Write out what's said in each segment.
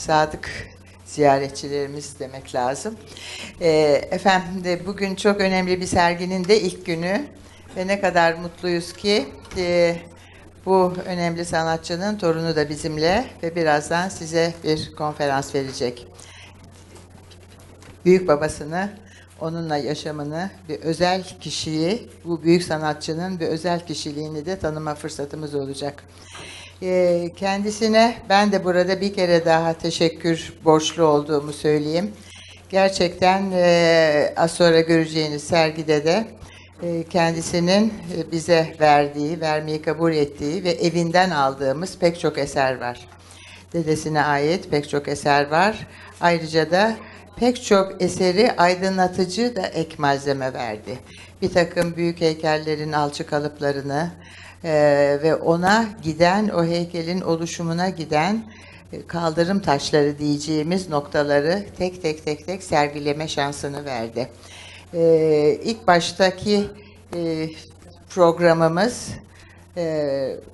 sadık ziyaretçilerimiz demek lazım. Efendim de bugün çok önemli bir serginin de ilk günü ve ne kadar mutluyuz ki bu önemli sanatçının torunu da bizimle ve birazdan size bir konferans verecek. Büyük babasını, onunla yaşamını, bir özel kişiyi, bu büyük sanatçının bir özel kişiliğini de tanıma fırsatımız olacak. Kendisine ben de burada bir kere daha teşekkür borçlu olduğumu söyleyeyim. Gerçekten az sonra göreceğiniz sergide de kendisinin bize vermeyi kabul ettiği ve evinden aldığımız pek çok eser var. Dedesine ait pek çok eser var. Ayrıca da pek çok eseri aydınlatıcı da ek malzeme verdi. Bir takım büyük heykellerin alçı kalıplarını ve ona giden, o heykelin oluşumuna giden kaldırım taşları diyeceğimiz noktaları tek tek sergileme şansını verdi. İlk baştaki programımız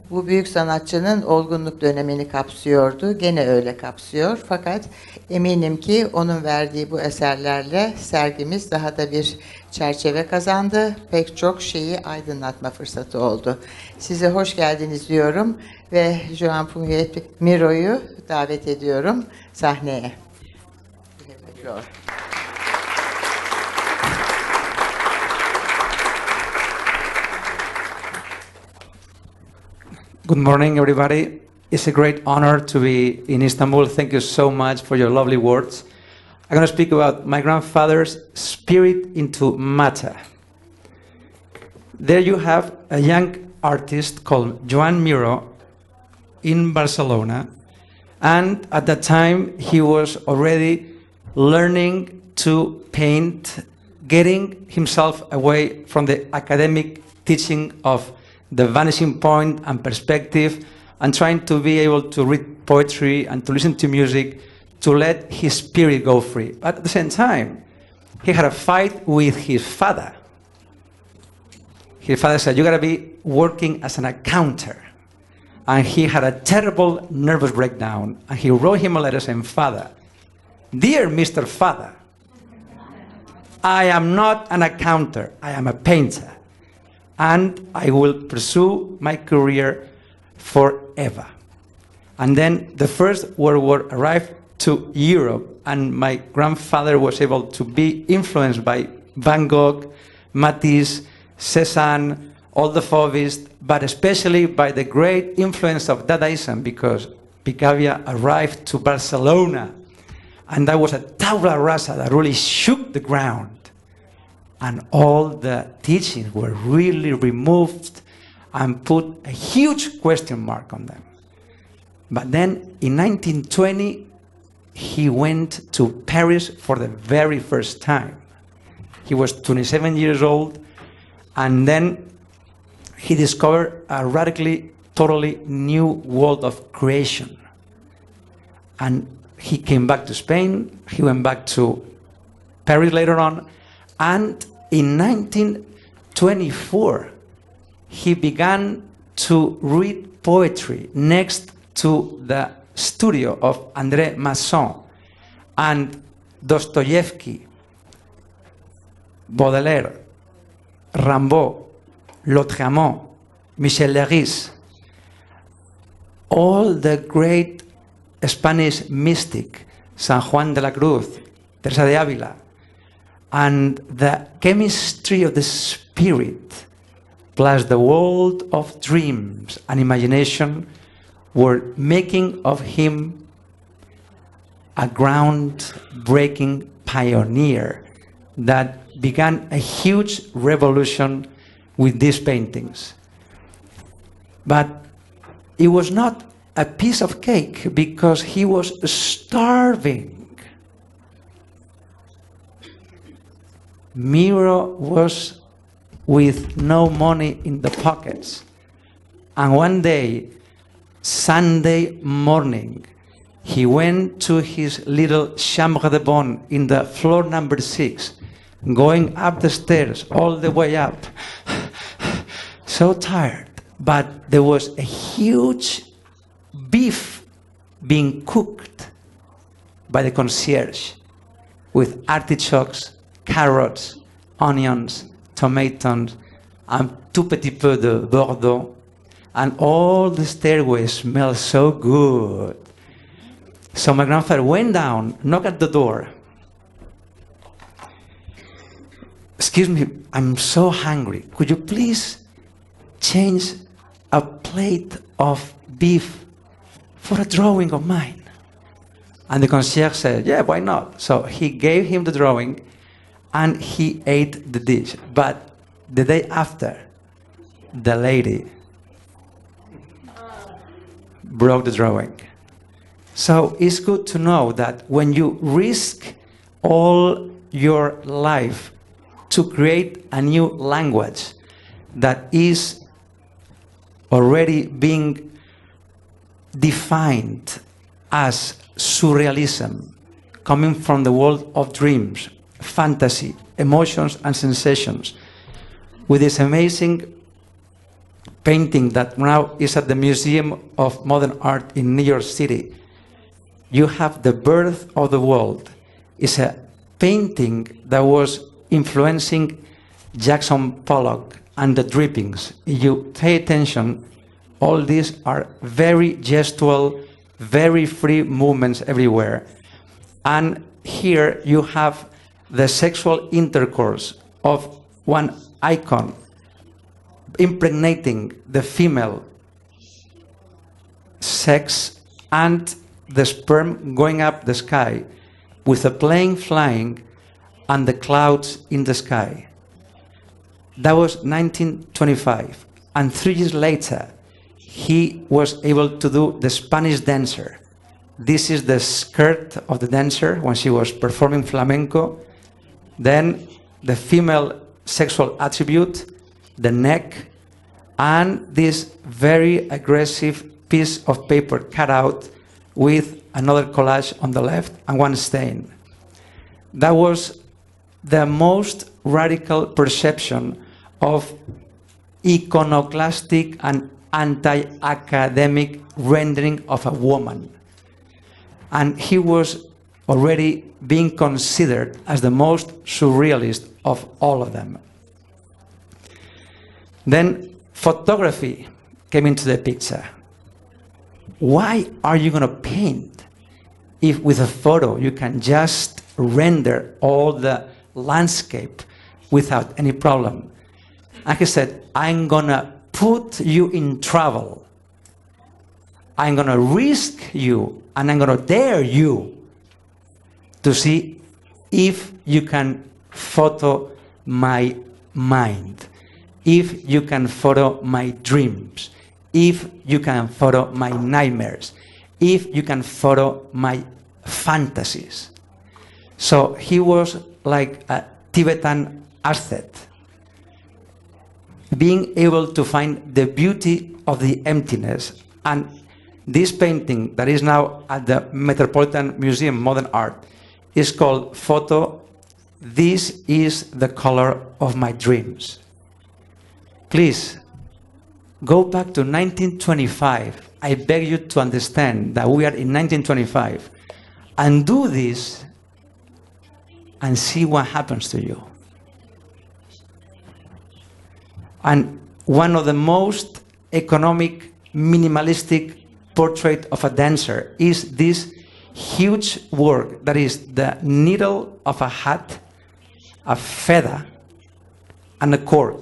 bu büyük sanatçının olgunluk dönemini kapsıyordu. Gene öyle kapsıyor. Fakat eminim ki onun verdiği bu eserlerle sergimiz daha da bir çerçeve kazandı. Pek çok şeyi aydınlatma fırsatı oldu. Size hoş geldiniz diyorum ve Joan Punyet Miró'yu davet ediyorum sahneye. Good morning, everybody. It's a great honor to be in Istanbul. Thank you so much for your lovely words. I'm going to speak about my grandfather's spirit into matter. There you have a young artist called Joan Miró in Barcelona. And at that time, he was already learning to paint, getting himself away from the academic teaching of the vanishing point and perspective, and trying to be able to read poetry and to listen to music, to let his spirit go free. But at the same time, he had a fight with his father. His father said, "You gotta be working as an accountant." And he had a terrible nervous breakdown, and he wrote him a letter saying, "Father, dear Mr. Father, I am not an accountant, I am a painter. And I will pursue my career forever." And then the First World War arrived to Europe, and my grandfather was able to be influenced by Van Gogh, Matisse, Cézanne, all the Fauvists, but especially by the great influence of Dadaism, because Picabia arrived to Barcelona, and that was a tabula rasa that really shook the ground. And all the teachings were really removed and put a huge question mark on them. But then in 1920, he went to Paris for the very first time. He was 27 years old, and then he discovered a radically, totally new world of creation. And he came back to Spain, he went back to Paris later on, and in 1924, he began to read poetry next to the studio of André Masson and Dostoevsky, Baudelaire, Rimbaud, Lautréamont, Michel Léris, all the great Spanish mystic, San Juan de la Cruz, Teresa de Ávila, and the chemistry of the spirit, plus the world of dreams and imagination, were making of him a groundbreaking pioneer that began a huge revolution with these paintings. But it was not a piece of cake, because he was starving. Miró was with no money in the pockets. And one day, Sunday morning, he went to his little chambre de bonne in the floor number 6, going up the stairs, all the way up, so tired. But there was a huge beef being cooked by the concierge with artichokes, carrots, onions, tomatoes, and tout petit peu de Bordeaux. And all the stairways smelled so good. So my grandfather went down, knocked at the door. Excuse me, I'm so hungry. Could you please change a plate of beef for a drawing of mine? And the concierge said, yeah, why not? So he gave him the drawing and he ate the dish. But the day after, the lady broke the drawing. So it's good to know that when you risk all your life to create a new language that is already being defined as surrealism, coming from the world of dreams, fantasy, emotions and sensations, with this amazing painting that now is at the Museum of Modern Art in New York City. You have The Birth of the World. It's a painting that was influencing Jackson Pollock and the drippings. If you pay attention, all these are very gestual, very free movements everywhere. And here you have the sexual intercourse of one icon impregnating the female sex and the sperm going up the sky with a plane flying and the clouds in the sky. That was 1925. And 3 years later, he was able to do the Spanish dancer. This is the skirt of the dancer when she was performing flamenco. Then the female sexual attribute, the neck, and this very aggressive piece of paper cut out with another collage on the left and one stain. That was the most radical perception of iconoclastic and anti-academic rendering of a woman. And he was already being considered as the most surrealist of all of them. Then photography came into the picture. Why are you going to paint if with a photo you can just render all the landscape without any problem? And he said, I'm going to put you in trouble. I'm going to risk you and I'm going to dare you to see if you can photo my mind, if you can photo my dreams, if you can photo my nightmares, if you can photo my fantasies. So he was like a Tibetan ascet, being able to find the beauty of the emptiness. And this painting that is now at the Metropolitan Museum Modern Art is called Photo, This is the Color of My Dreams. Please, go back to 1925. I beg you to understand that we are in 1925. And do this and see what happens to you. And one of the most economic, minimalistic portrait of a dancer is this huge work that is the needle of a hat, a feather, and a cork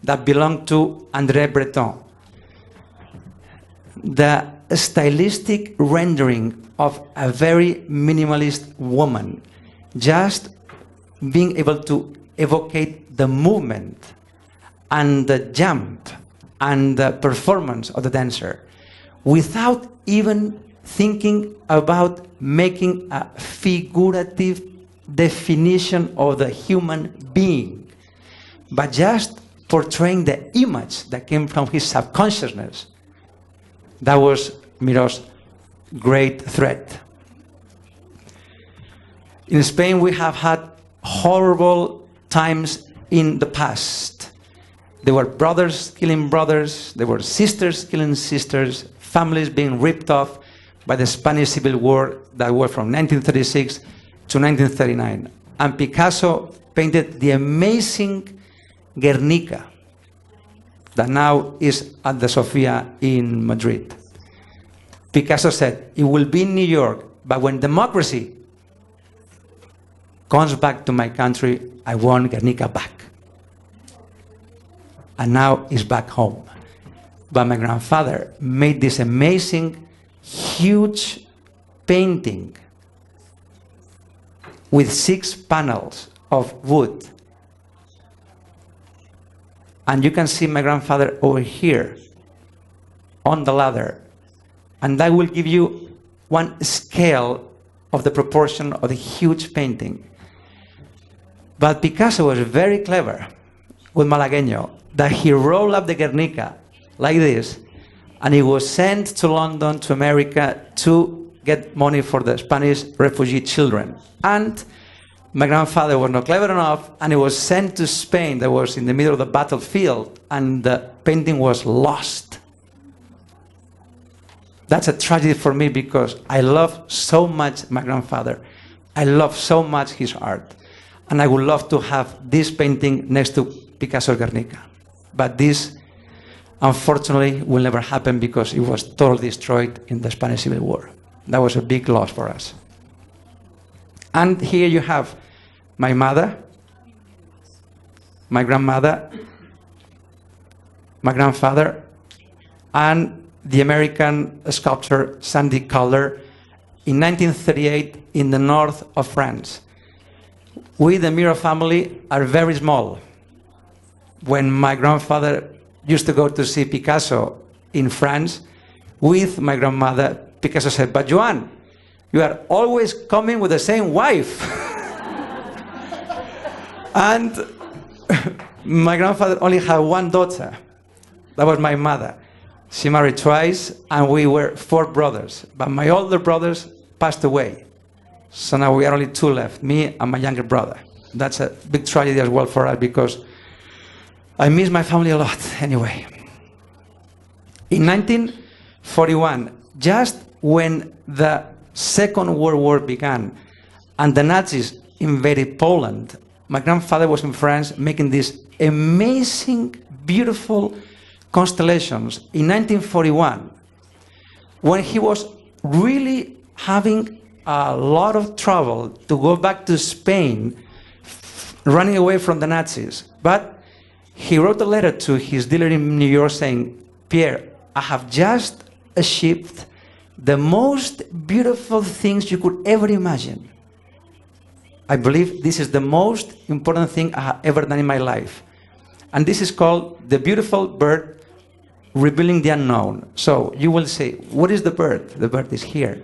that belonged to André Breton. The stylistic rendering of a very minimalist woman, just being able to evocate the movement and the jump and the performance of the dancer without even thinking about making a figurative definition of the human being, but just portraying the image that came from his subconsciousness. That was Miró's great threat. In Spain, we have had horrible times in the past. There were brothers killing brothers, there were sisters killing sisters, families being ripped off by the Spanish Civil War, that was from 1936 to 1939. And Picasso painted the amazing Guernica that now is at the Sofia in Madrid. Picasso said, it will be in New York, but when democracy comes back to my country, I want Guernica back. And now it's back home. But my grandfather made this amazing, huge painting with 6 panels of wood. And you can see my grandfather over here on the ladder. And that will give you one scale of the proportion of the huge painting. But Picasso was very clever with Malagueño, that he rolled up the Guernica like this, and he was sent to London, to America, to get money for the Spanish refugee children. And my grandfather was not clever enough, and he was sent to Spain, that was in the middle of the battlefield, and the painting was lost. That's a tragedy for me, because I love so much my grandfather. I love so much his art. And I would love to have this painting next to Picasso's Guernica. But this, unfortunately, will never happen because it was totally destroyed in the Spanish Civil War. That was a big loss for us. And here you have my mother, my grandmother, my grandfather, and the American sculptor Sandy Calder in 1938 in the north of France. We, the Miró family, are very small. When my grandfather used to go to see Picasso in France with my grandmother, Picasso said, "But Joan, you are always coming with the same wife." And my grandfather only had one daughter. That was my mother. She married twice, and we were 4 brothers. But my older brothers passed away. So now we are only 2 left, me and my younger brother. That's a big tragedy as well for us, because I miss my family a lot anyway. In 1941, just when the Second World War began and the Nazis invaded Poland, my grandfather was in France making these amazing, beautiful constellations in 1941, when he was really having a lot of trouble to go back to Spain, running away from the Nazis. But he wrote a letter to his dealer in New York saying, "Pierre, I have just achieved the most beautiful things you could ever imagine. I believe this is the most important thing I have ever done in my life. And this is called the beautiful bird revealing the unknown." So you will say, what is the bird? The bird is here.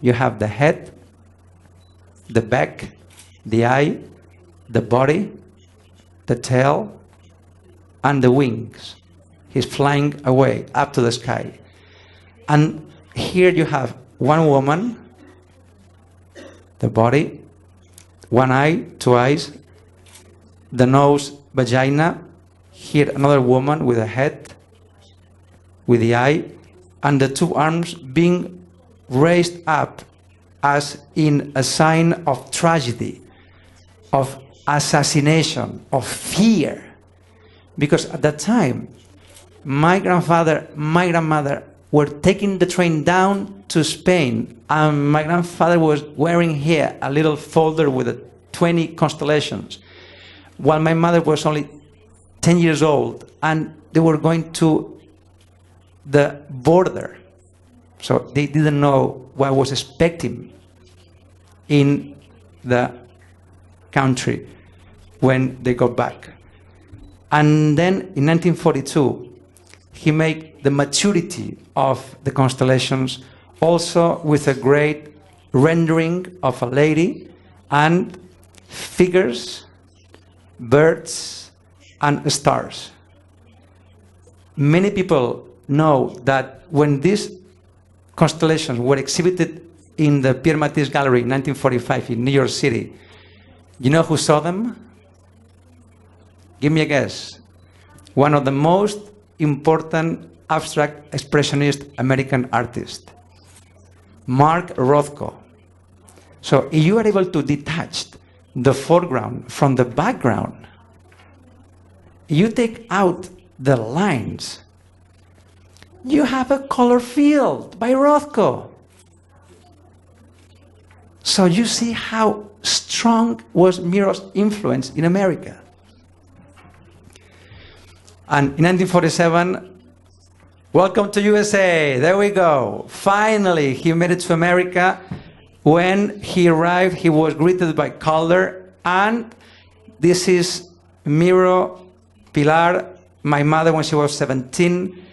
You have the head, the back, the eye, the body, the tail, and the wings. He's flying away up to the sky. And here you have one woman, the body, one eye, 2 eyes, the nose, vagina, here another woman with a head, with the eye, and the 2 arms being raised up as in a sign of tragedy, of assassination, of fear. Because at that time, my grandfather, my grandmother were taking the train down to Spain, and my grandfather was wearing here a little folder with 20 constellations, while my mother was only 10 years old, and they were going to the border. So they didn't know what was expecting in the country when they got back. And then in 1942, he made the maturity of the constellations, also with a great rendering of a lady and figures, birds, and stars. Many people know that when these constellations were exhibited in the Pierre Matisse Gallery in 1945 in New York City, you know who saw them? Give me a guess. One of the most important abstract expressionist American artists. Mark Rothko. So if you are able to detach the foreground from the background, you take out the lines, you have a color field by Rothko. So you see how strong was Miró's influence in America. And in 1947, welcome to USA, there we go. Finally, he made it to America. When he arrived, he was greeted by color, and this is Miró, Pilar, my mother when she was 17,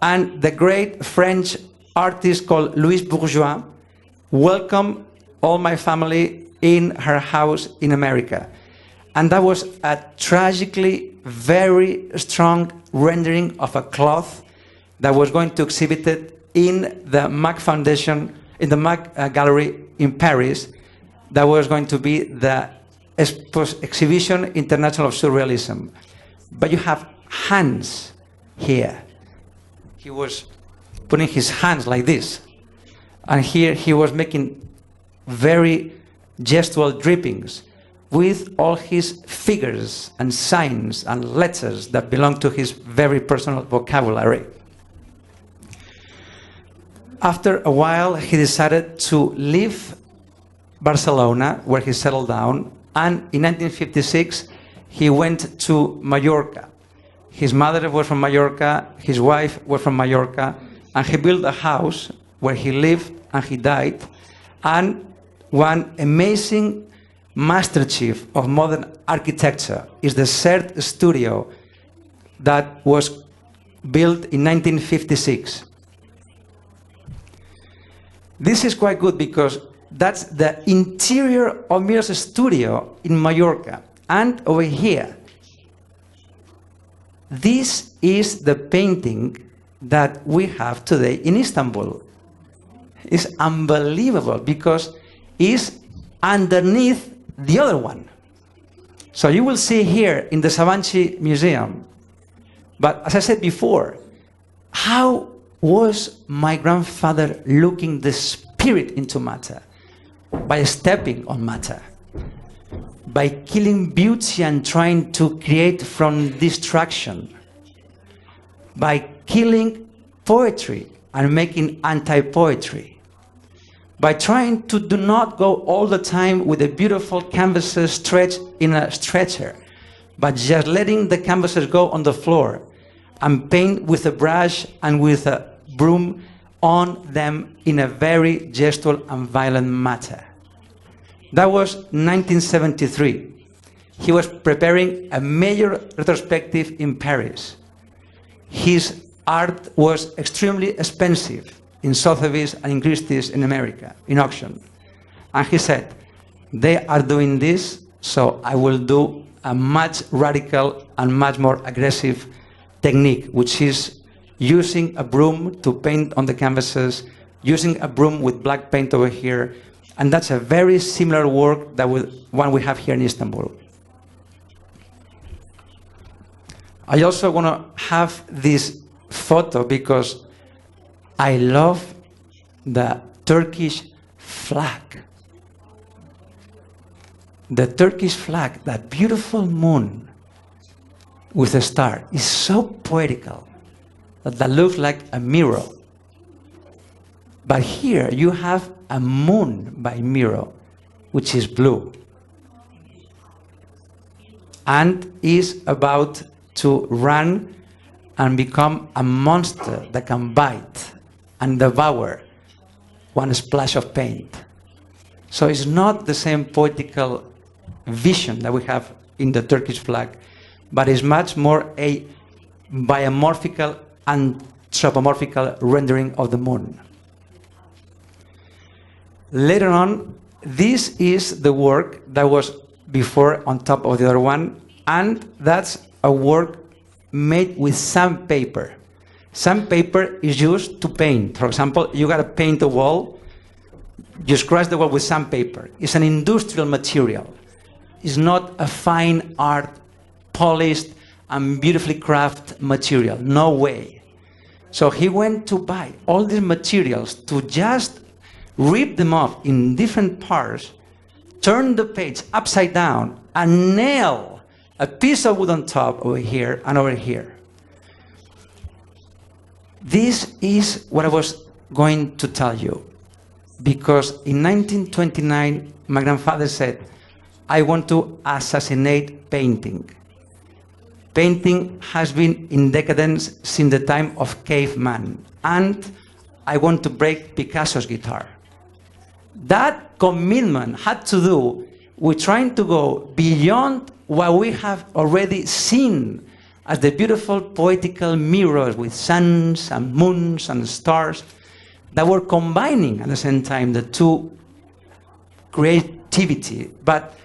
and the great French artist called Louise Bourgeois welcomed all my family in her house in America. And that was a tragically very strong rendering of a cloth that was going to exhibit it in the Mac Foundation, in the Mac Gallery in Paris, that was going to be the Exhibition International of Surrealism. But you have hands here. He was putting his hands like this. And here he was making very gestual drippings with all his figures and signs and letters that belong to his very personal vocabulary. After a while, he decided to leave Barcelona, where he settled down, and in 1956, he went to Mallorca. His mother was from Mallorca, his wife was from Mallorca, and he built a house where he lived and he died. And one amazing master chief of modern architecture is the Cert Studio that was built in 1956. This is quite good because that's the interior of Miró's studio in Mallorca. And over here, this is the painting that we have today in Istanbul. It's unbelievable because it's underneath the other one. So you will see here in the Sabanci Museum. But as I said before, how was my grandfather looking the spirit into matter? By stepping on matter, by killing beauty and trying to create from distraction, by killing poetry and making anti-poetry, by trying to do not go all the time with the beautiful canvases stretched in a stretcher, but just letting the canvases go on the floor and paint with a brush and with a broom on them in a very gestual and violent matter. That was 1973. He was preparing a major retrospective in Paris. His art was extremely expensive in Sotheby's and in Christie's in America, in auction. And he said, they are doing this, so I will do a much radical and much more aggressive technique, which is using a broom to paint on the canvases, using a broom with black paint over here, and that's a very similar work that one we have here in Istanbul. I also want to have this photo because I love the Turkish flag. The Turkish flag, that beautiful moon with a star, is so poetical that looks like a mirror. But here you have a moon by Miró, which is blue, and is about to run and become a monster that can bite and devour one splash of paint. So it's not the same poetical vision that we have in the Turkish flag, but it's much more a biomorphical anthropomorphical rendering of the moon. Later on, this is the work that was before on top of the other one, and that's a work made with sandpaper. Sandpaper is used to paint. For example, you gotta paint a wall, you scratch the wall with sandpaper. It's an industrial material. It's not a fine art, polished and beautifully crafted material. No way. So he went to buy all these materials to just rip them off in different parts, turn the page upside down, and nail a piece of wood on top over here and over here. This is what I was going to tell you, because in 1929, my grandfather said, I want to assassinate painting. Painting has been in decadence since the time of caveman, and I want to break Picasso's guitar. That commitment had to do with trying to go beyond what we have already seen as the beautiful poetical mirrors with suns and moons and stars that were combining at the same time the two creativity. But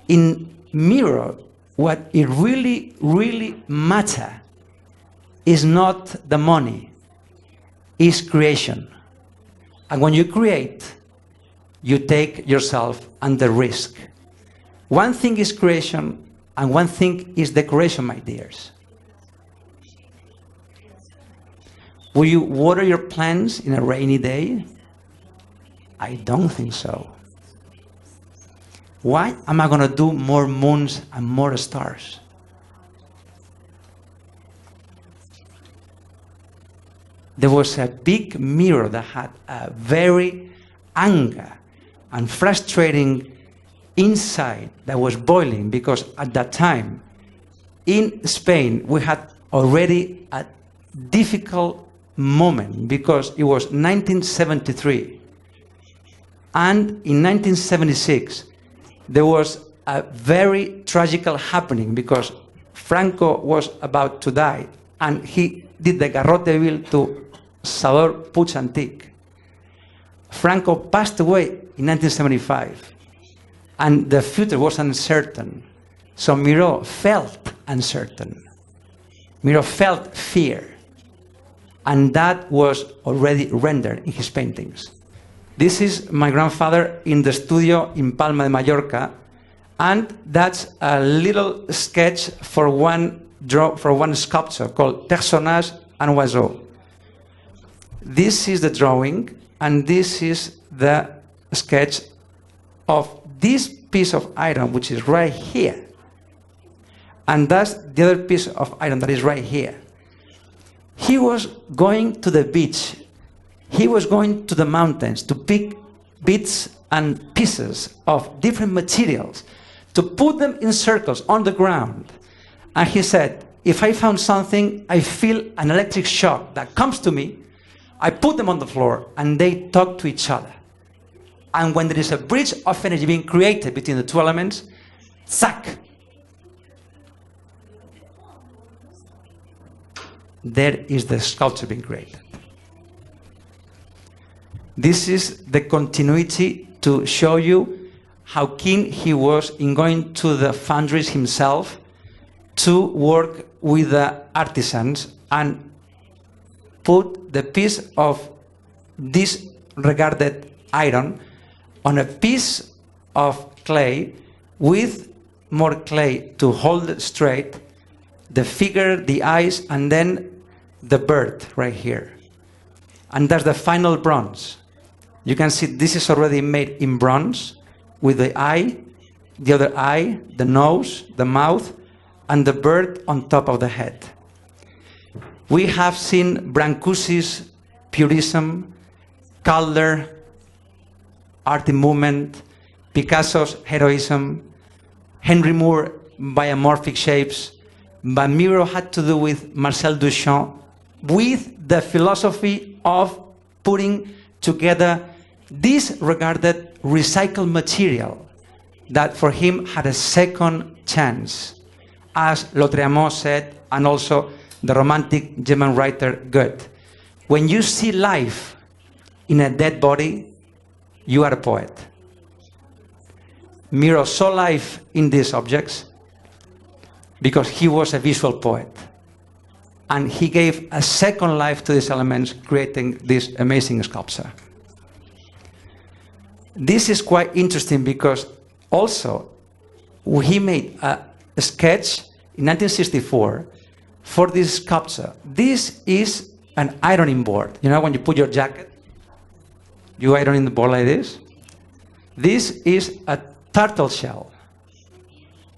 in Miró, what it really matters is not the money, is creation. And when you create, you take yourself under risk. One thing is creation, and one thing is decoration, my dears. Will you water your plants in a rainy day? I don't think so. Why am I going to do more moons and more stars? There was a big mirror that had a very anger and frustrating inside that was boiling, because at that time in Spain we had already a difficult moment, because it was 1973, and in 1976 there was a very tragical happening, because Franco was about to die and he did the garrote vil to Salvador Puig Antich. Franco passed away in 1975 and the future was uncertain, so Miró felt uncertain. Miró felt fear, and that was already rendered in his paintings. This is my grandfather in the studio in Palma de Mallorca, and that's a little sketch for one sculpture called Personnage and Oiseau. This is the drawing, and this is the sketch of this piece of iron, which is right here. And that's the other piece of iron that is right here. He was going to the beach. He was going to the mountains to pick bits and pieces of different materials, to put them in circles on the ground. And he said, if I found something, I feel an electric shock that comes to me, I put them on the floor and they talk to each other. And when there is a bridge of energy being created between the two elements, zack, there is the sculpture being created. This is the continuity to show you how keen he was in going to the foundries himself to work with the artisans and put the piece of disregarded iron on a piece of clay with more clay to hold it straight, the figure, the eyes, and then the bird right here. And that's the final bronze. You can see this is already made in bronze with the eye, the other eye, the nose, the mouth, and the bird on top of the head. We have seen Brancusi's purism, Calder, art in movement, Picasso's heroism, Henry Moore, biomorphic shapes, but Miró had to do with Marcel Duchamp, with the philosophy of putting together disregarded recycled material that for him had a second chance, as Lautréamont said, and also the romantic German writer Goethe. When you see life in a dead body, you are a poet. Miró saw life in these objects because he was a visual poet. And he gave a second life to these elements, creating this amazing sculpture. This is quite interesting because also he made a sketch in 1964 for this sculpture. This is an ironing board. You know when you put your jacket you iron in the board like this. This is a turtle shell.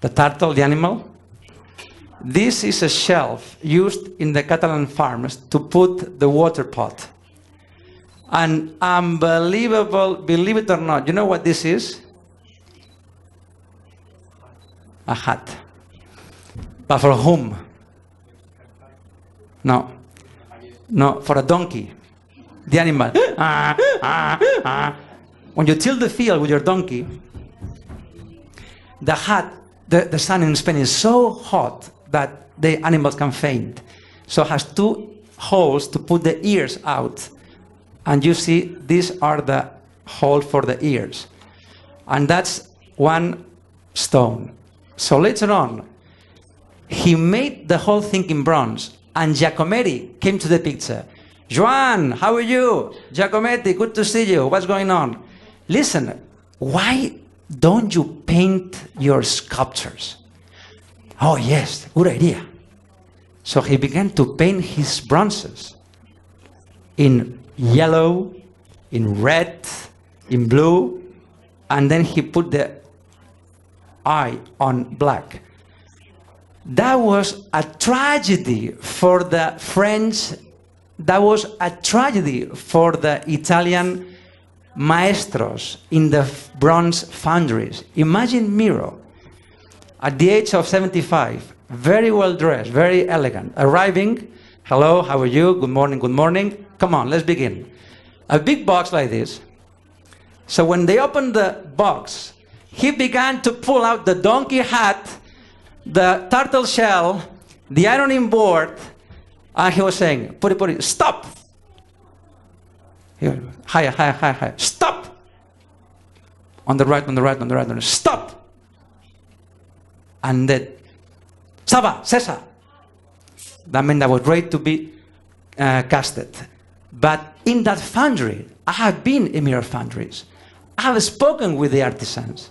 The turtle, the animal. This is a shelf used in the Catalan farms to put the water pot. And unbelievable, believe it or not, you know what this is? A hat. But for whom? No. No, for a donkey. The animal. When you till the field with your donkey, the hat, the sun in Spain is so hot that the animals can faint. So it has two holes to put the ears out. And you see, these are the holes for the ears. And that's one stone. So later on, he made the whole thing in bronze. And Giacometti came to the picture. Joan, how are you? Giacometti, good to see you. What's going on? Listen, why don't you paint your sculptures? Oh yes, good idea. So he began to paint his bronzes in yellow, in red, in blue, and then he put the eye on black. That was a tragedy for the French. That was a tragedy for the Italian maestros in the bronze foundries. Imagine Miró, at the age of 75, very well dressed, very elegant, arriving, hello, how are you, good morning, come on, let's begin. A big box like this. So when they opened the box, he began to pull out the donkey hat, the turtle shell, the ironing board, and he was saying, put it, stop. Here, higher, stop. On the right, stop. And then, Saba, Cesar. That meant I was ready to be casted. But in that foundry, I have been in Miró foundries. I have spoken with the artisans.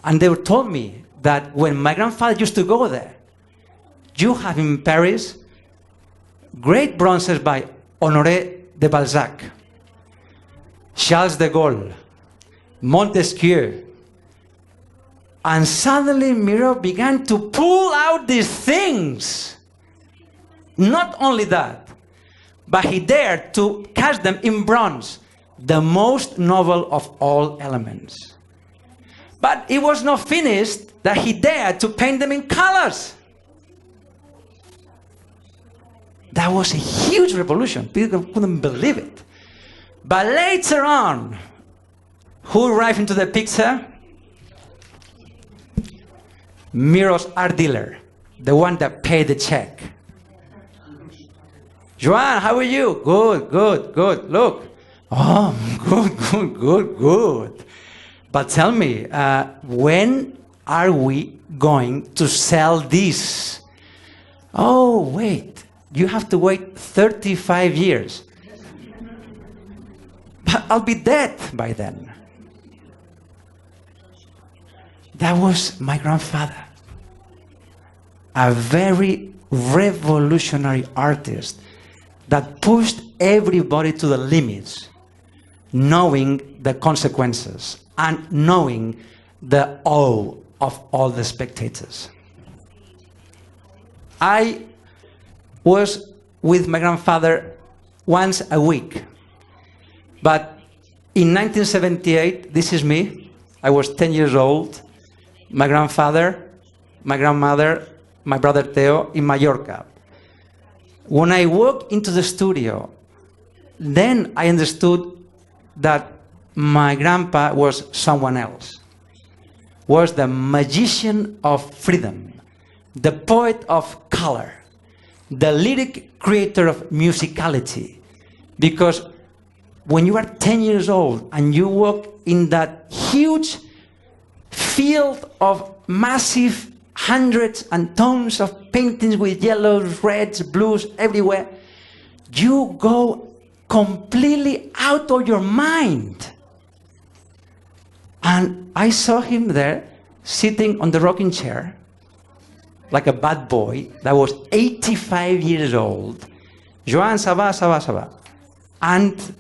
And they told me that when my grandfather used to go there, you have in Paris great bronzes by Honoré de Balzac, Charles de Gaulle, Montesquieu. And suddenly Miró began to pull out these things. Not only that, but he dared to cast them in bronze, the most noble of all elements. But it was not finished that he dared to paint them in colors. That was a huge revolution. People couldn't believe it. But later on, who arrived into the picture? Miró's art dealer, the one that paid the check. Joan, how are you? Good. Look. Oh, good. But tell me, when are we going to sell this? Oh, wait. You have to wait 35 years. But I'll be dead by then. That was my grandfather. A very revolutionary artist that pushed everybody to the limits, knowing the consequences and knowing the awe of all the spectators. I was with my grandfather once a week. But in 1978, this is me. I was 10 years old. My grandfather, my grandmother, my brother Theo in Mallorca. When I walked into the studio, then I understood that my grandpa was someone else. Was the magician of freedom, the poet of color, the lyric creator of musicality. Because when you are 10 years old and you walk in that huge field of massive hundreds and tons of paintings with yellows, reds, blues everywhere, you go completely out of your mind. And I saw him there sitting on the rocking chair like a bad boy that was 85 years old. Joan, ça va. And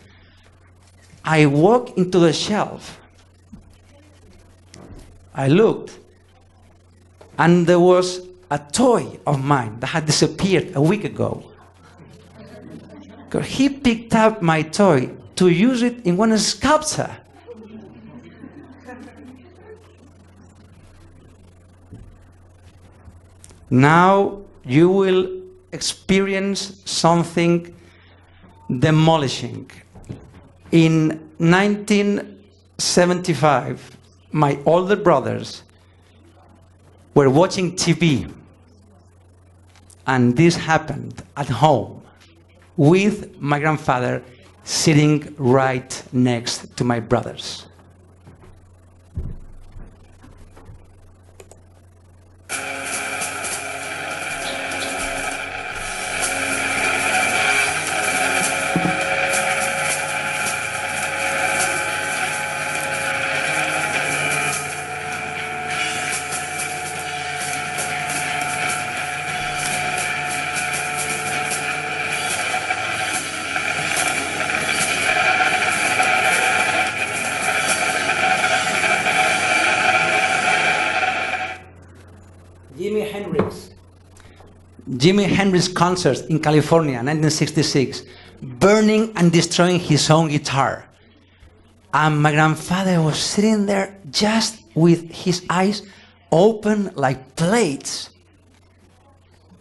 I walked into the shelf. I looked, and there was a toy of mine that had disappeared a week ago. Because he picked up my toy to use it in one sculpture. Now you will experience something demolishing. In 1975, my older brothers were watching TV, and this happened at home with my grandfather sitting right next to my brothers. Jimi Hendrix concerts in California, 1966, burning and destroying his own guitar. And my grandfather was sitting there just with his eyes open like plates.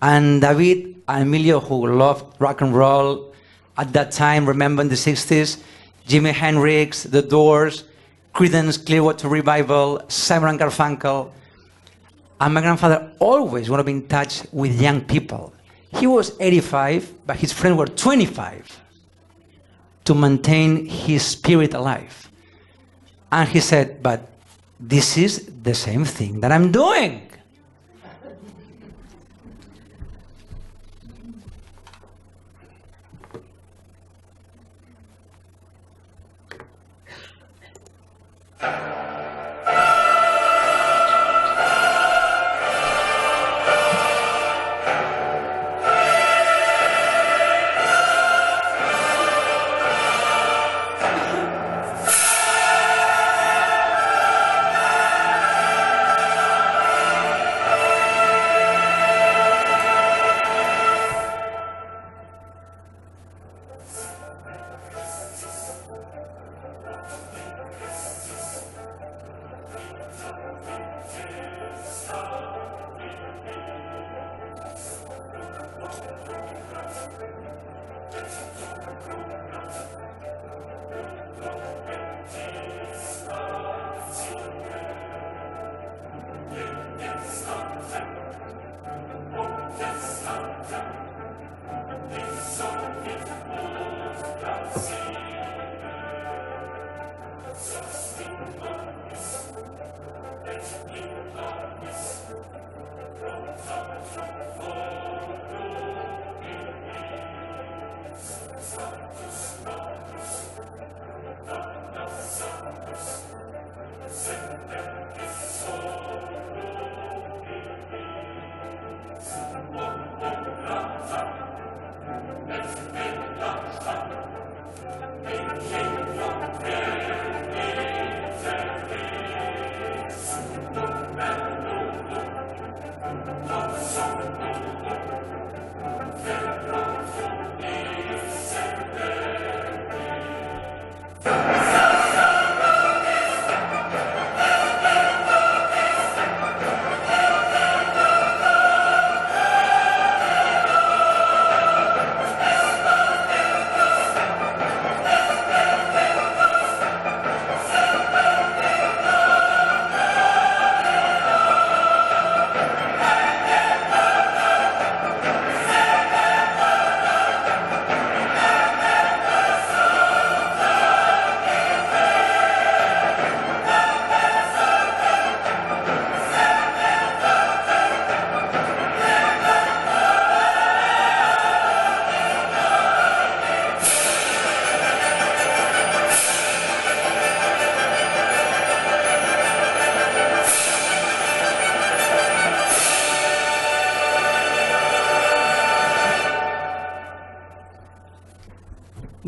And David and Emilio, who loved rock and roll at that time, remember in the 60s, Jimi Hendrix, The Doors, Creedence Clearwater Revival, Simon & Garfunkel. And my grandfather always wanted to be in touch with young people. He was 85, but his friends were 25 to maintain his spirit alive. And he said, but this is the same thing that I'm doing.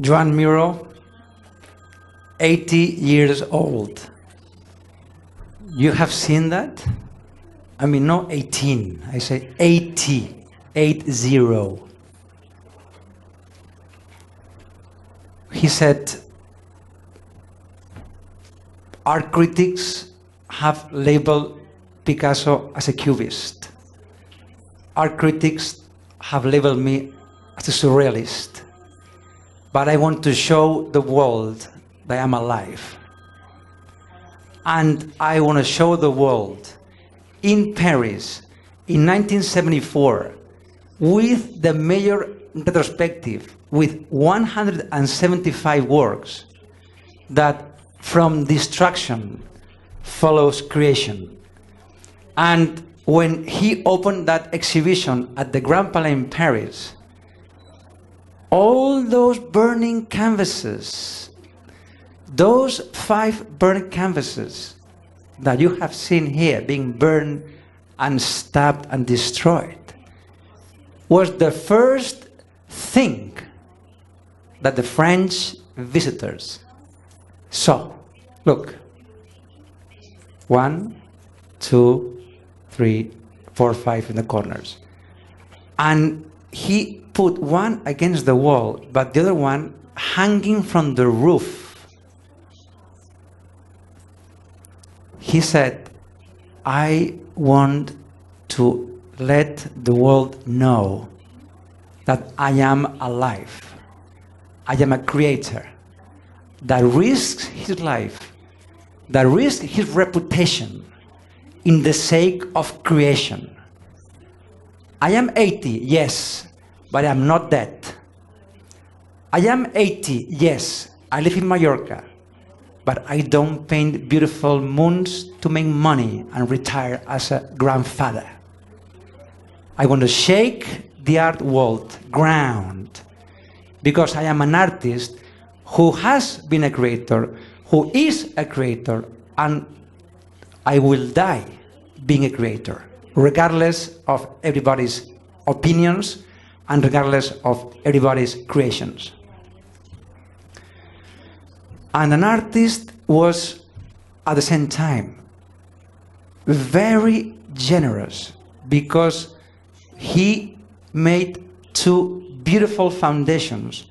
Joan Miró 80 years old. You have seen that? I mean, not 18. I say 80. 80. He said, art critics have labeled Picasso as a cubist. Art critics have labeled me as a surrealist. But I want to show the world that I am alive. And I want to show the world in Paris in 1974 with the major retrospective with 175 works that from destruction follows creation. And when he opened that exhibition at the Grand Palais in Paris, all those burning canvases, those 5 burnt canvases that you have seen here being burned and stabbed and destroyed, was the first thing that the French visitors saw. Look. 1, 2, 3, 4, 5 in the corners. And he put one against the wall, but the other one hanging from the roof. He said, I want to let the world know that I am alive. I am a creator that risks his life, that risks his reputation in the sake of creation. I am 80, yes, but I am not dead. I am 80, yes, I live in Mallorca, but I don't paint beautiful moons to make money and retire as a grandfather. I want to shake the art world ground because I am an artist who has been a creator, who is a creator, and I will die being a creator, regardless of everybody's opinions and regardless of everybody's creations. And an artist was, at the same time, very generous because he made 2 beautiful foundations.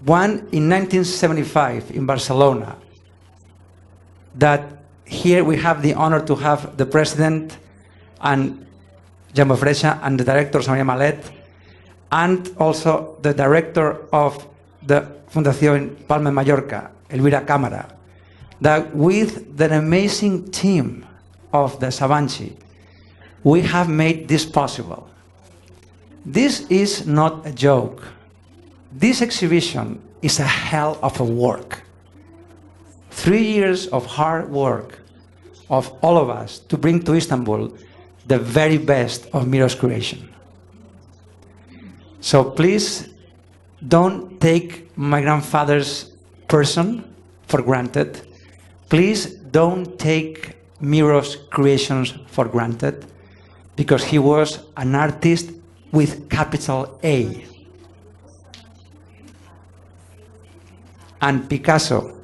One in 1975 in Barcelona, that here we have the honor to have the president and Jaume Freixa and the director Maria Malet, and also the director of the Fundación Palma de Mallorca, Elvira Cámara, that with the amazing team of the Savanchi, we have made this possible. This is not a joke. This exhibition is a hell of a work. 3 years of hard work of all of us to bring to Istanbul the very best of Miró's creation. So please don't take my grandfather's person for granted. Please don't take Miró's creations for granted, because he was an artist with capital A. And Picasso,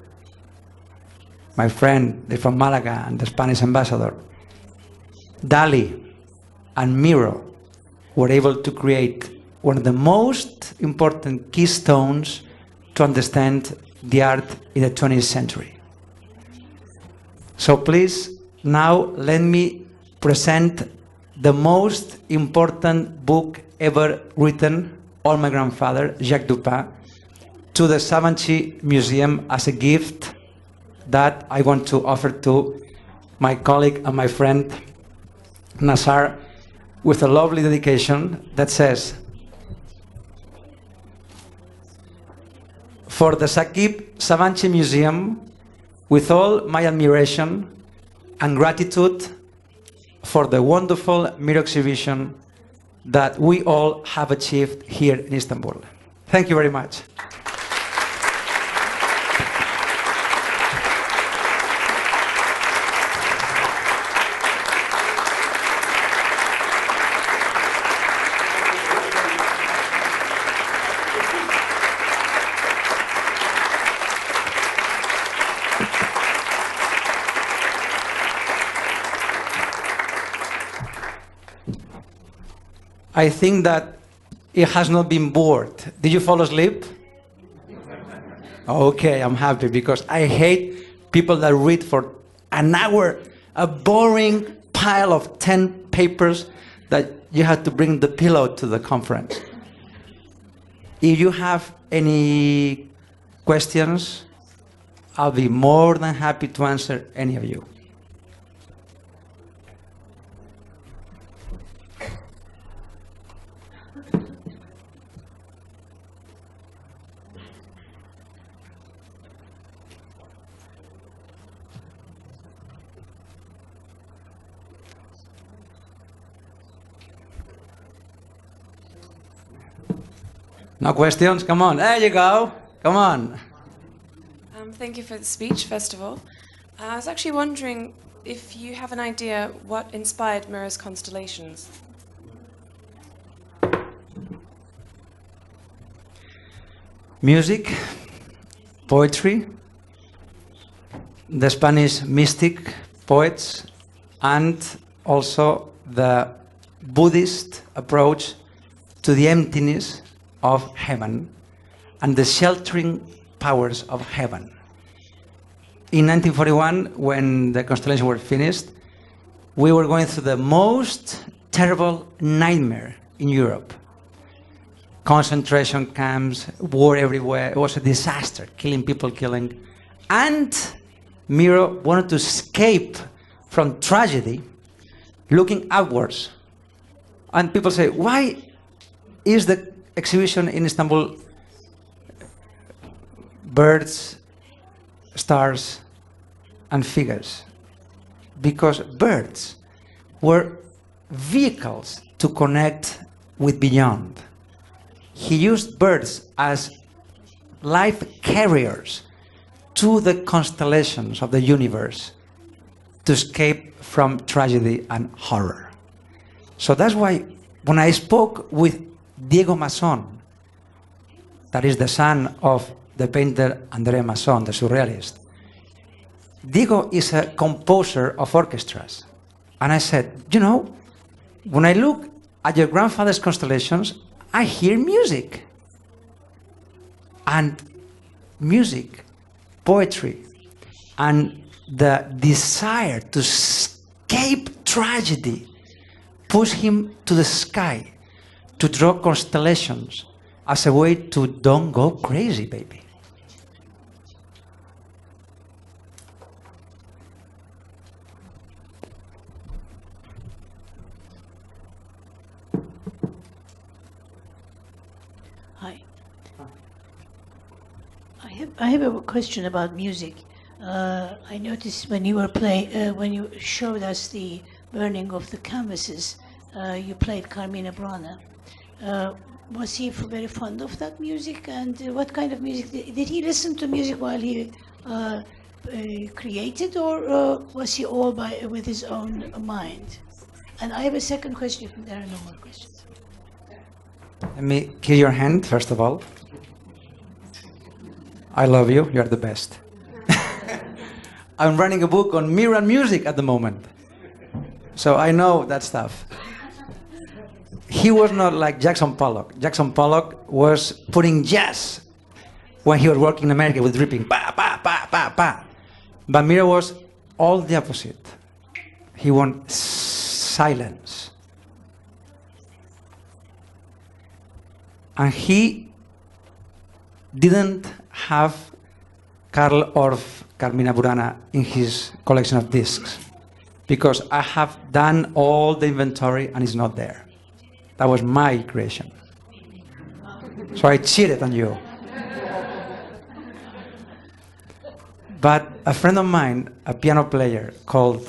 my friend from Malaga and the Spanish ambassador, Dali and Miró were able to create one of the most important keystones to understand the art in the 20th century. So please, now let me present the most important book ever written on my grandfather, Jacques Dupin, to the Savanchi Museum as a gift that I want to offer to my colleague and my friend Nassar, with a lovely dedication that says, for the Sakib Savanchi Museum, with all my admiration and gratitude for the wonderful Miró exhibition that we all have achieved here in Istanbul. Thank you very much. I think that it has not been bored. Did you fall asleep? Okay, I'm happy because I hate people that read for an hour a boring pile of 10 papers that you had to bring the pillow to the conference. If you have any questions, I'll be more than happy to answer any of you. No questions? Come on. There you go. Come on. Thank you for the speech, first of all. I was actually wondering if you have an idea what inspired Miró's constellations. Music, poetry, the Spanish mystic poets, and also the Buddhist approach to the emptiness of heaven and the sheltering powers of heaven. In 1941, when the constellations were finished, we were going through the most terrible nightmare in Europe. Concentration camps, war everywhere. It was a disaster, killing. And Miró wanted to escape from tragedy, looking upwards. And people say, why is the exhibition in Istanbul birds, stars, and figures? Because birds were vehicles to connect with beyond. He used birds as life carriers to the constellations of the universe to escape from tragedy and horror. So that's why when I spoke with Diego Masson, that is the son of the painter André Masson, the surrealist, Diego is a composer of orchestras. And I said, you know, when I look at your grandfather's constellations, I hear music. And music, poetry, and the desire to escape tragedy push him to the sky to draw constellations as a way to don't go crazy, baby. Hi. I have a question about music. I noticed when you were when you showed us the burning of the canvases, you played Carmina Burana. Was he very fond of that music? And what kind of music did he listen to music while he created, or was he all with his own mind? And I have a second question if there are no more questions. Let me kiss your hand, first of all. I love you. You're the best. I'm running a book on Miró and music at the moment. So I know that stuff. He was not like Jackson Pollock. Jackson Pollock was putting jazz when he was working in America with dripping, pa, pa, pa, pa, pa. But Miró was all the opposite. He wanted silence. And he didn't have Karl Orff, Carmina Burana in his collection of discs, because I have done all the inventory and it's not there. That was my creation. So I cheated on you. But a friend of mine, a piano player called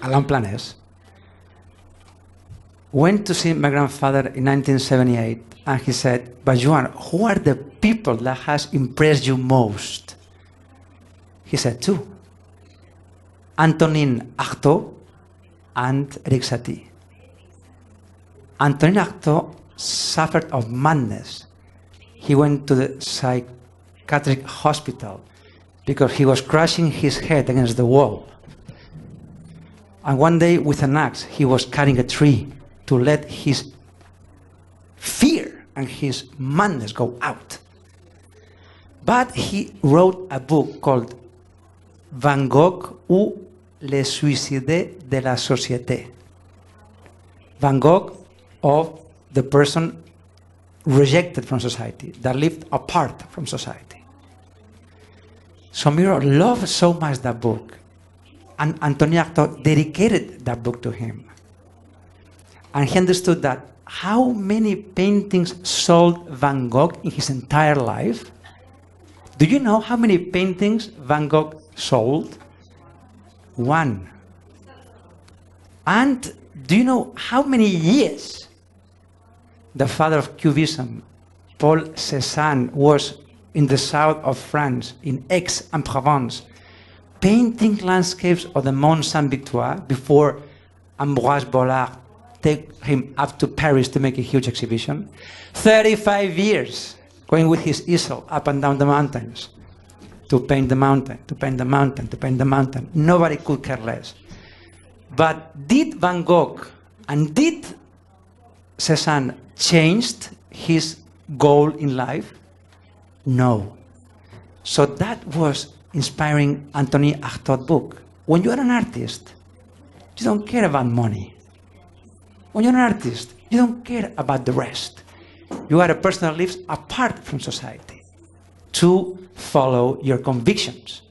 Alain Planès, went to see my grandfather in 1978, and he said, but Joan, who are the people that has impressed you most? He said two. Antonin Artaud and Erik Satie. Antonin Artaud suffered of madness. He went to the psychiatric hospital because he was crashing his head against the wall. And one day with an axe, he was cutting a tree to let his fear and his madness go out. But he wrote a book called Van Gogh ou les suicides de la société. Van Gogh, of the person rejected from society, that lived apart from society. So Miró loved so much that book, and Antonio Artaud dedicated that book to him. And he understood that how many paintings sold Van Gogh in his entire life? Do you know how many paintings Van Gogh sold? One. And do you know how many years the father of Cubism, Paul Cézanne, was in the south of France, in Aix-en-Provence, painting landscapes of the Mont Saint-Victoire before Ambroise Bollard take him up to Paris to make a huge exhibition? 35 years going with his easel up and down the mountains to paint the mountain, to paint the mountain, to paint the mountain. Nobody could care less. But did Van Gogh and did Cézanne changed his goal in life? No. So that was inspiring Anthony Artaud's book. When you are an artist, you don't care about money. When you're an artist, you don't care about the rest. You are a person that lives apart from society to follow your convictions.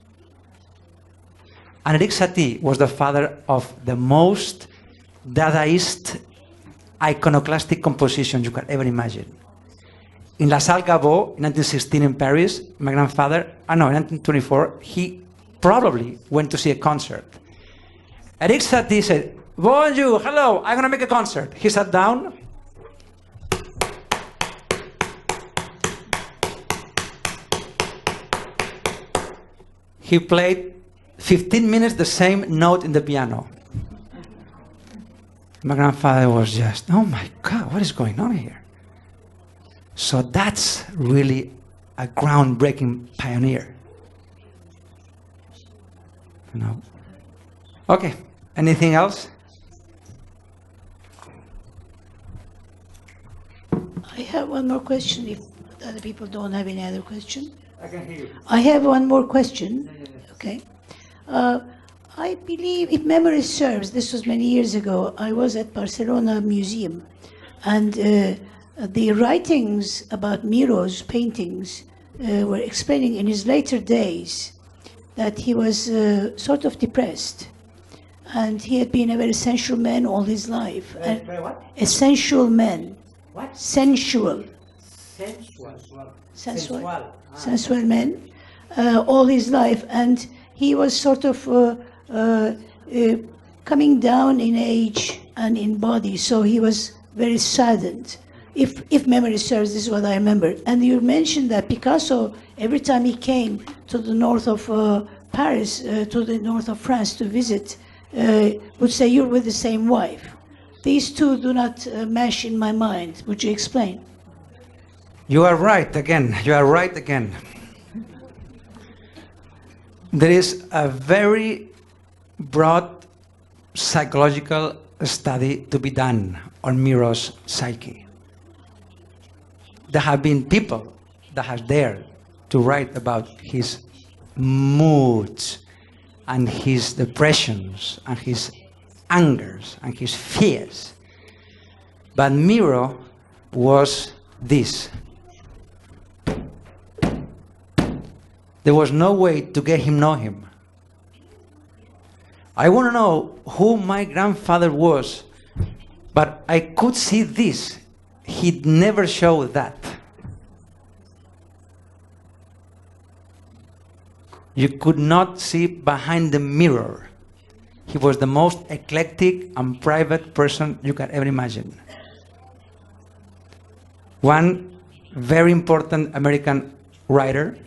And Erik Satie was the father of the most Dadaist iconoclastic composition you could ever imagine. In La Salle Gaveau, in 1916 in Paris, my grandfather, in 1924, he probably went to see a concert. Erik Satie said, "Bonjour, hello, I'm going to make a concert." He sat down. He played 15 minutes the same note in the piano. My grandfather was just, oh my God, what is going on here? So that's really a groundbreaking pioneer. You know? Okay, anything else? I have one more question if other people don't have any other question. I can hear you. I have one more question. Okay. I believe, if memory serves, this was many years ago, I was at Barcelona Museum, and the writings about Miró's paintings were explaining in his later days that he was sort of depressed, and he had been a very sensual man all his life. Very what? A sensual man. What? Sensual. Sensual man all his life, and he was sort of coming down in age and in body, so he was very saddened. If memory serves, this is what I remember. And you mentioned that Picasso, every time he came to the north of Paris, to the north of France to visit, would say, "You're with the same wife." These two do not mesh in my mind. Would you explain? You are right again. You are right again. There is a very broad psychological study to be done on Miró's psyche. There have been people that have dared to write about his moods and his depressions and his angers and his fears. But Miró was this. There was no way to get him know him. I want to know who my grandfather was, but I could see this. He'd never show that. You could not see behind the mirror. He was the most eclectic and private person you could ever imagine. One very important American writer,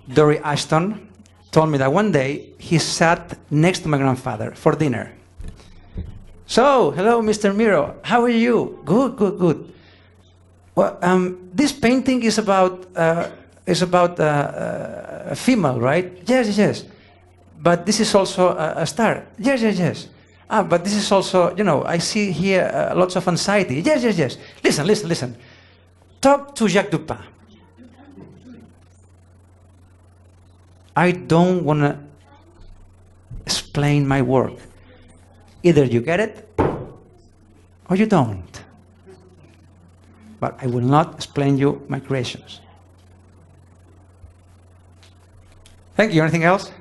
Dory Ashton, told me that one day he sat next to my grandfather for dinner. "So, hello, Mr. Miró. How are you?" "Good, good, good." "Well, this painting is about a female, right?" "Yes, yes. But this is also a star." "Yes, yes, yes." But this is also, you know, I see here lots of anxiety. Yes, yes, yes. Listen, listen, listen. Talk to Jacques Dupin. I don't want to explain my work. Either you get it or you don't. But I will not explain you my creations. Thank you. Anything else?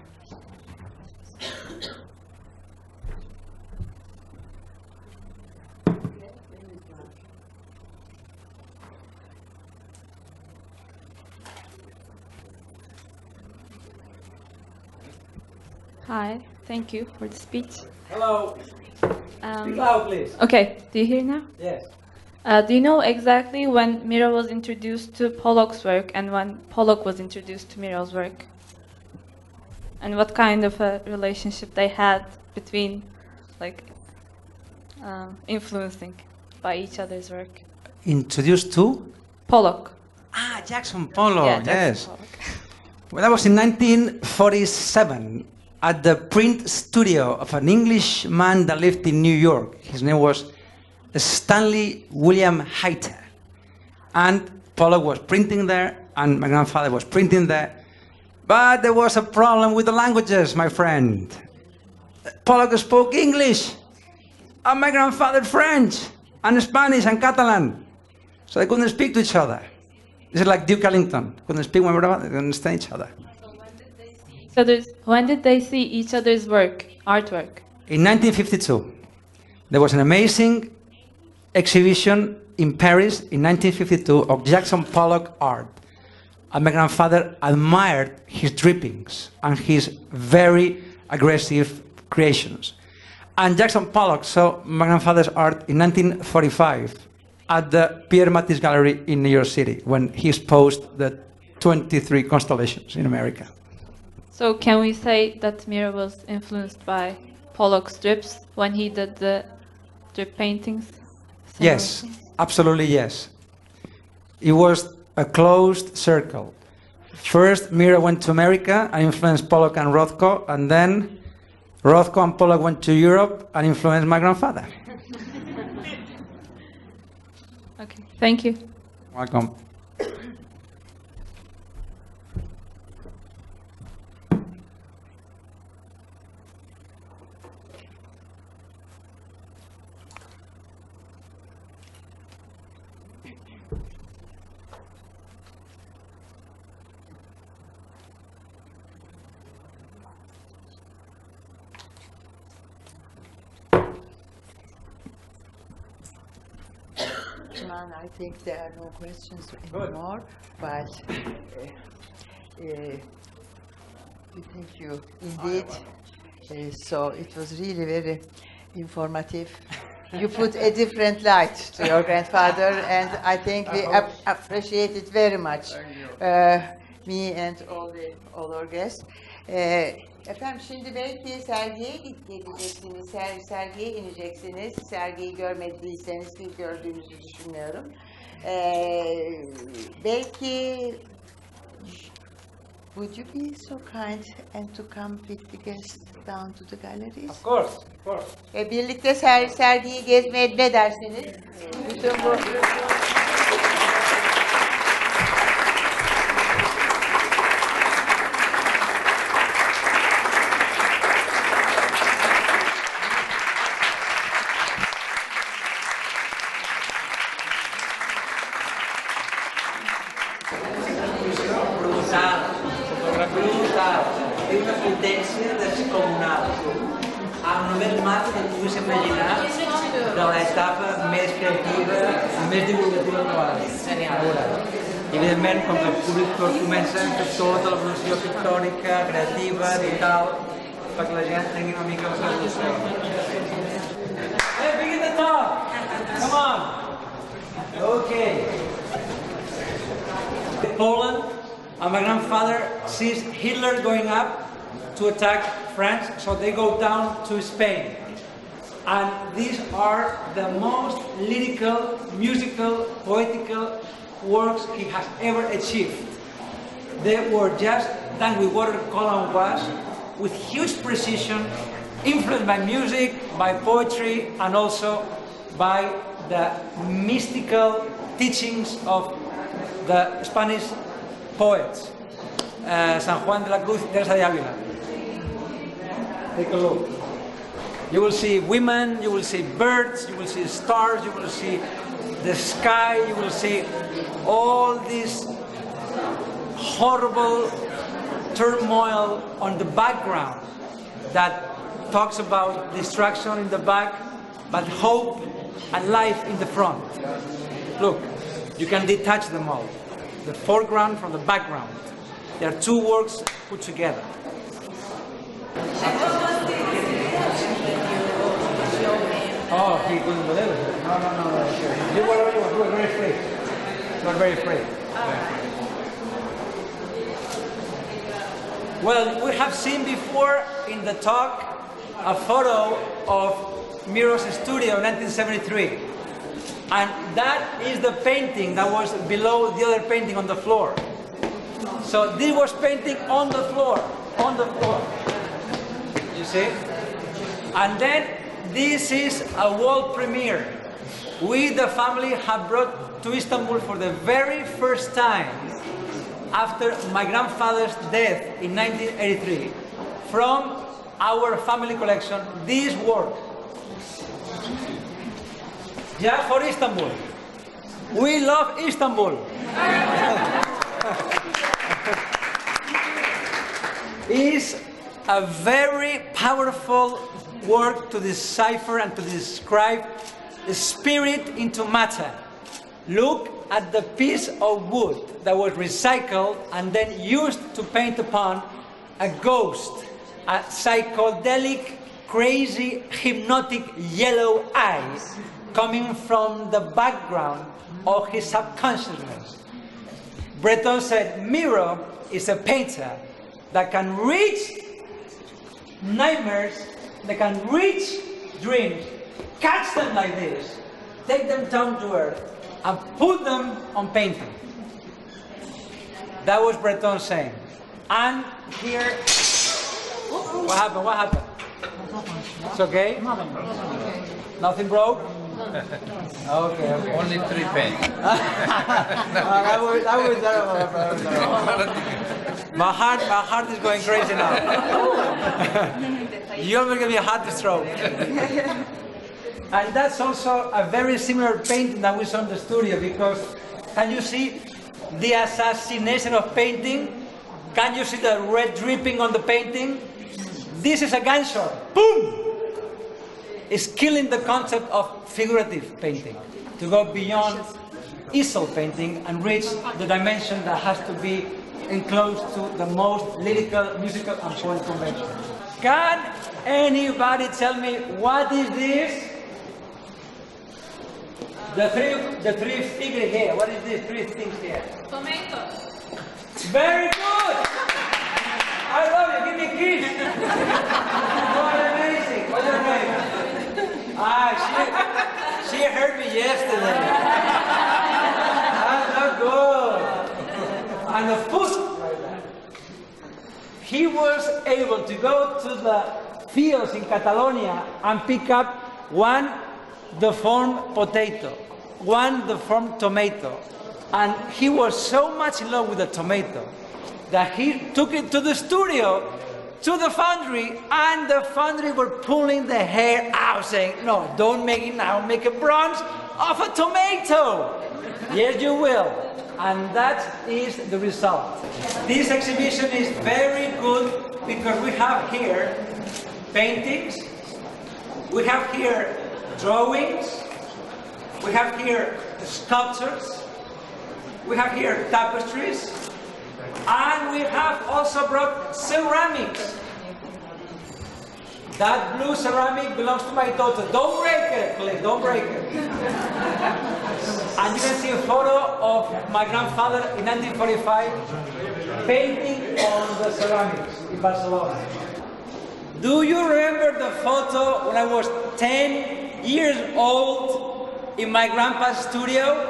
Hi, thank you for the speech. Hello. Speak loud, please. Okay, do you hear now? Yes. Do you know exactly when Miró was introduced to Pollock's work and when Pollock was introduced to Miró's work? And what kind of a relationship they had between, like, influencing by each other's work? Introduced to? Pollock. Jackson Pollock, Yeah, Jackson yes. Pollock. Well, that was in 1947 at the print studio of an Englishman that lived in New York. His name was Stanley William Hayter. And Pollock was printing there, and my grandfather was printing there. But there was a problem with the languages, my friend. Pollock spoke English, and my grandfather French, and Spanish, and Catalan. So they couldn't speak to each other. This is like Duke Ellington. Couldn't speak when they couldn't understand each other. When did they see each other's work, artwork? In 1952, there was an amazing exhibition in Paris in 1952 of Jackson Pollock art. And my grandfather admired his drippings and his very aggressive creations. And Jackson Pollock saw my grandfather's art in 1945 at the Pierre Matisse Gallery in New York City when he exposed the 23 constellations in America. So can we say that Miró was influenced by Pollock's drips when he did the drip paintings? Yes, absolutely yes. It was a closed circle. First, Miró went to America and influenced Pollock and Rothko, and then Rothko and Pollock went to Europe and influenced my grandfather. Okay, thank you. Welcome. I think there are no questions anymore, but thank you indeed. So it was really very informative. You put a different light to your grandfather, and I think we appreciate it very much. Me and all our guests. Efendim şimdi belki sergiye gideceksiniz, sergiye ineceksiniz. Sergiyi görmediyseniz ki gördüğünüzü düşünmüyorum. Belki would you be so kind and to come with the guests down to the galleries? Of course, of course. Birlikte sergiyi gezmeye ne dersiniz? Bütün bu... Té una potència descomunal. Amb només mapa que puguis imaginar de l'etapa més creativa, més divulgativa de l'art. I evidentment, com que el públic comença a fer tota l'evolució pictòrica, creativa, vital, perquè la gent tingui una mica de solució. Hey, begin the talk! Come on! Okay. Poland, and my grandfather sees Hitler going up to attack France, so they go down to Spain. And these are the most lyrical, musical, poetical works he has ever achieved. They were just done with watercolor and wash, with huge precision, influenced by music, by poetry, and also by the mystical teachings of the Spanish poets, San Juan de la Cruz, Teresa de Ávila. Take a look. You will see women, you will see birds, you will see stars, you will see the sky, you will see all this horrible turmoil on the background that talks about destruction in the back, but hope and life in the front. Look, you can detach them all, the foreground from the background. There are two works put together. Oh, he couldn't believe it. No. You were very free. You were very free. Well, we have seen before in the talk a photo of Miró's studio in 1973. And that is the painting that was below the other painting on the floor. So this was painting on the floor, You see? And then this is a world premiere. We, the family, have brought to Istanbul for the very first time after my grandfather's death in 1983 from our family collection this work. Just for Istanbul. We love Istanbul. It's a very powerful work to decipher and to describe the spirit into matter. Look at the piece of wood that was recycled and then used to paint upon a ghost, a psychedelic, crazy, hypnotic yellow eyes coming from the background of his subconsciousness. Breton said, Miró is a painter that can reach nightmares, that can reach dreams, catch them like this, take them down to earth, and put them on painting. That was Breton saying. And here, what happened? What happened? It's okay? Nothing broke? Okay. Only 3 pence. My heart is going crazy now. You almost give me a heart stroke. And that's also a very similar painting that we saw in the studio, because can you see the assassination of painting? Can you see the red dripping on the painting? This is a gunshot. Boom! It's killing the concept of figurative painting, to go beyond easel painting and reach the dimension that has to be enclosed to the most lyrical, musical, and poetic convention. Can anybody tell me what is this? The three figures here. What is these 3 things here? Tomatoes. Very good! I love you. Give me a kiss. What amazing. What's your name? She heard me yesterday. That's not good. And the food. He was able to go to the fields in Catalonia and pick up one deformed potato, one deformed tomato. And he was so much in love with the tomato that he took it to the studio, to the foundry, and the foundry were pulling the hair out, saying, no, don't make it now, make a bronze of a tomato. Yes, you will. And that is the result. This exhibition is very good because we have here paintings, we have here drawings, we have here sculptures, we have here tapestries, and we have also brought ceramics. That blue ceramic belongs to my daughter. Don't break it, please, don't break it. And you can see a photo of my grandfather in 1945 painting on the ceramics in Barcelona. Do you remember the photo when I was 10 years old in my grandpa's studio?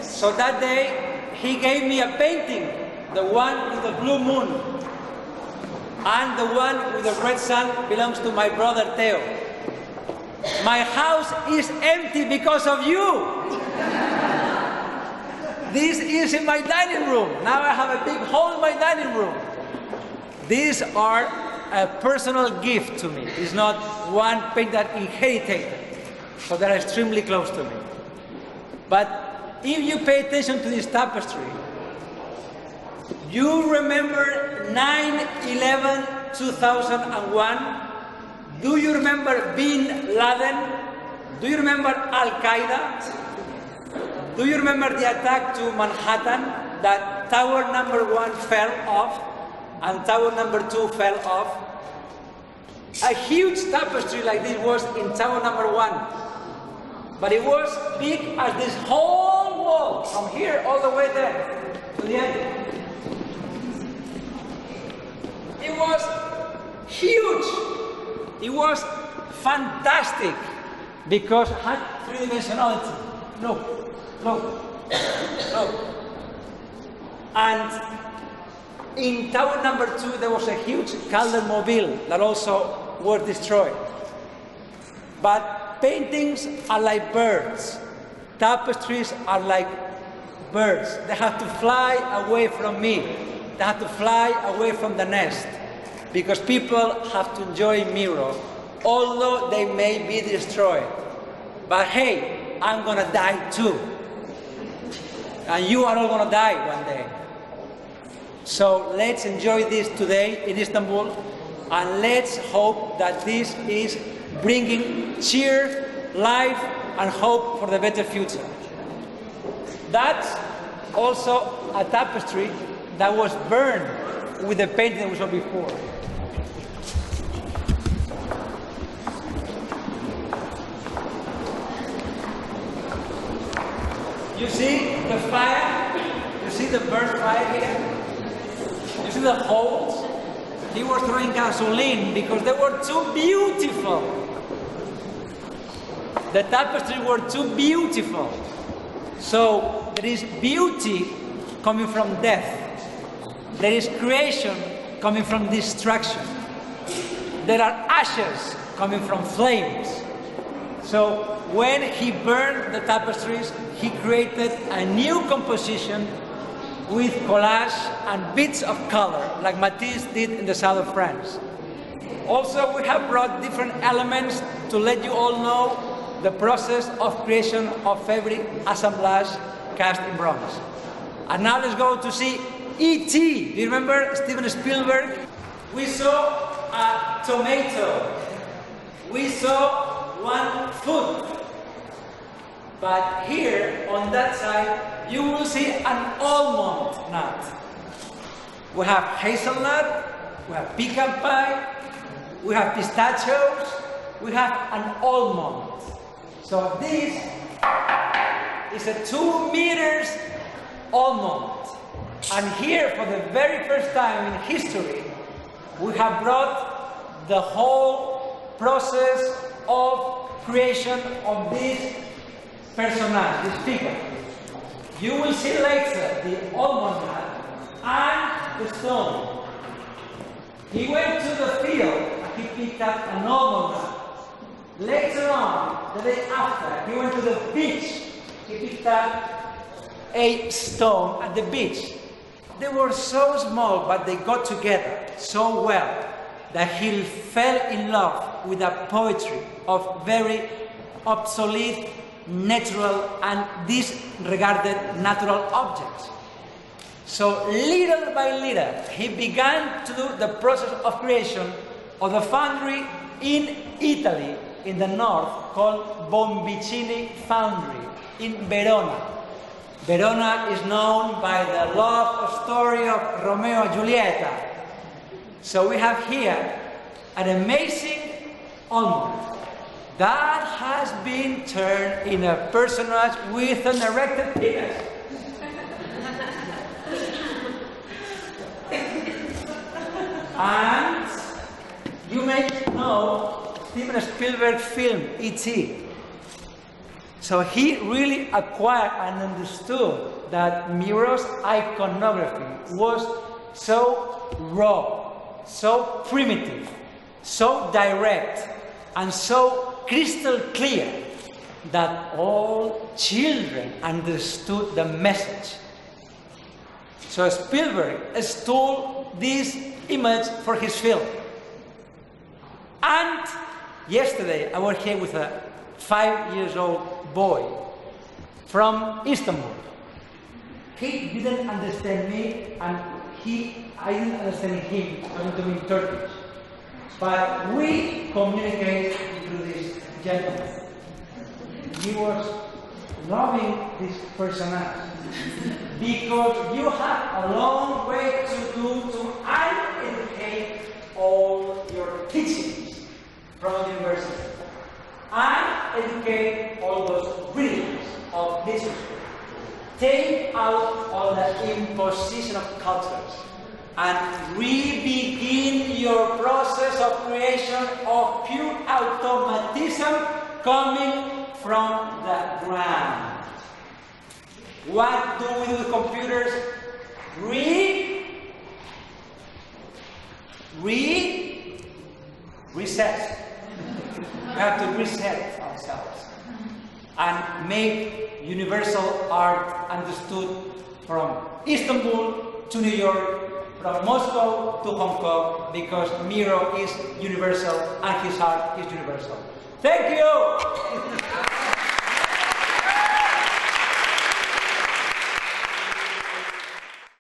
So that day, he gave me a painting, the one with the blue moon. And the one with the red sun belongs to my brother Theo. My house is empty because of you. This is in my dining room. Now I have a big hole in my dining room. These are a personal gift to me. It's not one painting that inherited, so they're extremely close to me. But if you pay attention to this tapestry, you remember 9/11/2001? Do you remember Bin Laden? Do you remember Al-Qaeda? Do you remember the attack to Manhattan? That tower number 1 fell off and tower number 2 fell off. A huge tapestry like this was in tower number 1. But it was big as this whole wall, from here all the way there to the end. It was huge. It was fantastic because it had three-dimensionality. Look, look, look. And in tower number 2 there was a huge Caldermobile that also was destroyed. But paintings are like birds. Tapestries are like birds. They have to fly away from me. They have to fly away from the nest. Because people have to enjoy Miró, although they may be destroyed. But hey, I'm gonna die too. And you are all gonna die one day. So let's enjoy this today in Istanbul, and let's hope that this is bringing cheer, life, and hope for the better future. That's also a tapestry that was burned with the painting that we saw before. You see the fire? You see the burnt fire here? You see the holes? He was throwing gasoline because they were too beautiful. The tapestries were too beautiful. So there is beauty coming from death. There is creation coming from destruction. There are ashes coming from flames. So when he burned the tapestries, he created a new composition with collage and bits of color, like Matisse did in the south of France. Also, we have brought different elements to let you all know the process of creation of every assemblage cast in bronze. And now let's go to see E.T. Do you remember Steven Spielberg? We saw a tomato. We saw one foot. But here, on that side, you will see an almond nut. We have hazelnut, we have pecan pie, we have pistachios, we have an almond. So this is a 2 meters almond. And here, for the very first time in history, we have brought the whole process of creation of this personage, this figure. You will see later the almond nut and the stone. He went to the field and he picked up an almond nut. Later on, the day after, he went to the beach. He picked up a stone at the beach. They were so small, but they got together so well that he fell in love with the poetry of very obsolete, natural, and disregarded natural objects. So little by little, he began to do the process of creation of the foundry in Italy, in the north, called Bombicini Foundry, in Verona. Verona is known by the love story of Romeo and Julieta. So we have here an amazing almond that has been turned in a personage with an erected penis. And you may know Steven Spielberg film E.T. So he really acquired and understood that Miró's iconography was so raw, so primitive, so direct, and so crystal clear that all children understood the message. So Spielberg stole this image for his film. And yesterday I was here with a 5-year-old boy from Istanbul. He didn't understand me, and I didn't understand him, talking to me in Turkish. But we communicated through this gentleman. He was loving this personage because you have a long way to do to uneducate all your teachings from the university and educate all those readings of literature. Take out all the imposition of cultures and re-begin your process of creation of pure automatism coming from the ground. What do we do with computers? Reset. We have to reset ourselves and make universal art understood from Istanbul to New York, from Moscow to Hong Kong, because Miró is universal and his art is universal. Thank you!